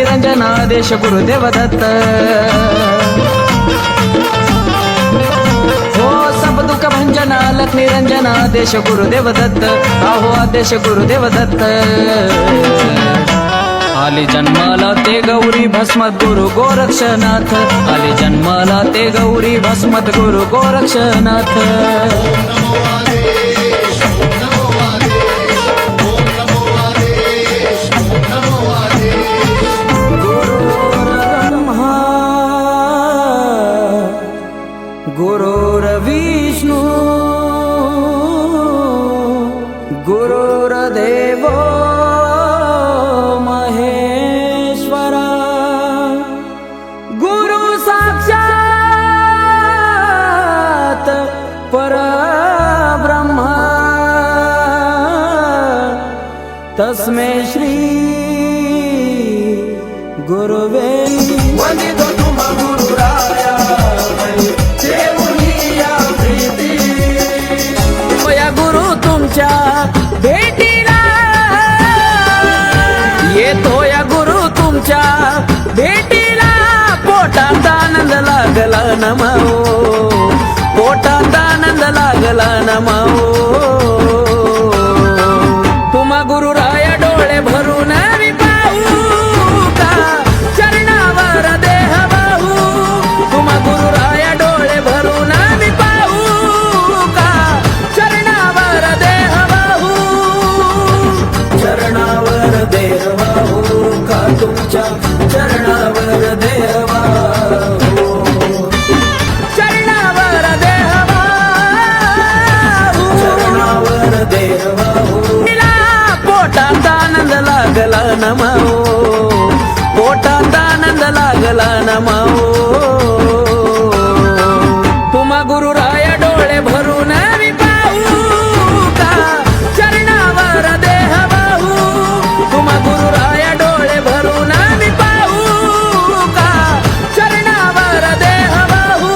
निरंजनादेश गुरुदेव दत्त हो सब दुःख भंजना लख निरंजनादेश गुरुदेव दत्त अहो आदेश गुरुदेव दत्त आली जन्माला ते गौरी भस्मत गुरु गोरक्षनाथ आली जन्माला ते गौरी भस्मत गुरु गोरक्षनाथ गुरुर्विष्णु गुरुर्देवो महेश्वरा गुरु साक्षात परब्रह्म तस्मै श्री गुरुवे वंदितो तुम गुरुराया भेटीला येतो या गुरु तुमच्या भेटीला पोटात आनंद लागला न माओ पोटात आनंद लागला न माओ तुम्हा गुरुराया डोळे भरून पाहू का चरणावर देह वाहू तुम्हा गुरुराया डोळे भरून पाहू का चरणावर देह चरणावर देवा हो का तुमच्या चरणावर देवा हो चरणावर देवा चरणावर देवा हो पोटात आनंद लागला न माओ पोटात आनंद लागला न माओ तुम्हा गुरुराया डोळे भरून पाहू का चरणावर देवा तुम्हा गुरुराया डोळे भरून पाहू का चरणावर देह वाहू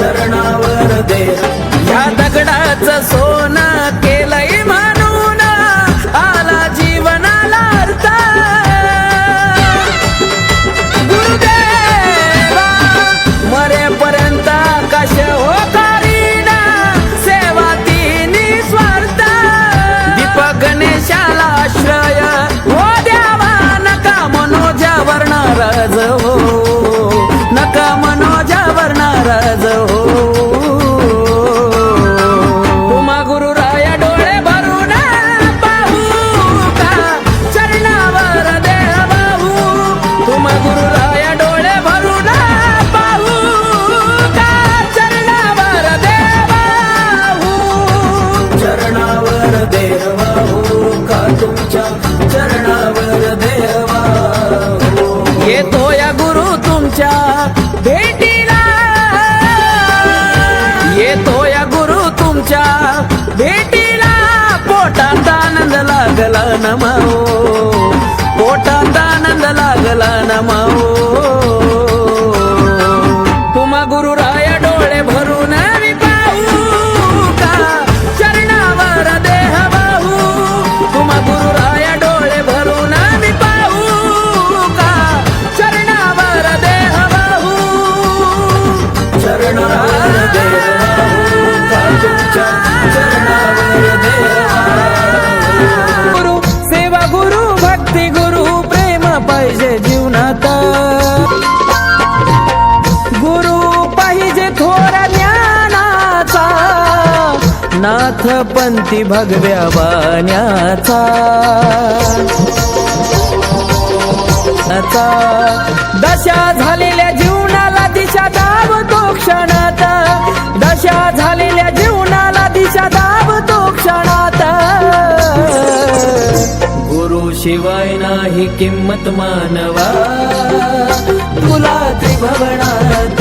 चरणावर देह या दगडाचं सोनं केलंय म्हणून आला जीवनाला अर्थ गुरुदेवा मरेपर्यंत कश हो करीन सेवा ती निस्वार्थ दीपक गणेशाला आश्रय हो द्यावा नका मनोजावर नाराज हो नका मनोजावर नाराज हो तुम्हा गुरुराया डोळे भरून पाहू का चरणावर देह वाहू तुम्हा गुरुराया डोळे भरून पाहू का चरणावर देह वाहू चरणावर देह वाहू का तुमच्या चरणावर देवा येतो या गुरु तुमच्या भेटीला येतो या गुरु तुमच्या भेटीला पोटात आनंद लागला न माओ पोटात आनंद लागला न माओ तुम्हा गुरुराया डोळे भरून पाहू का चरणावर देह वाहू तुम्हा गुरुराया डोळे भरून पाहू का चरणावर देह वाहू चरणावर देह वाहू का तुमच्या चरणावर देह गुरु सेवा गुरु भक्ती गुरु प्रेम पाहिजे जीवनात गुरु पाहिजे थोरा ज्ञानाचा नाथ पंथी भगव्या वाण्याचा दशा झालेल्या जीवनाला दिशा दावतो क्षणात दशा झालेल्या जीवनाला दिशा दावतो क्षणात गुरु शिवाय नाही किंमत मानवा तुला त्रिभुवनात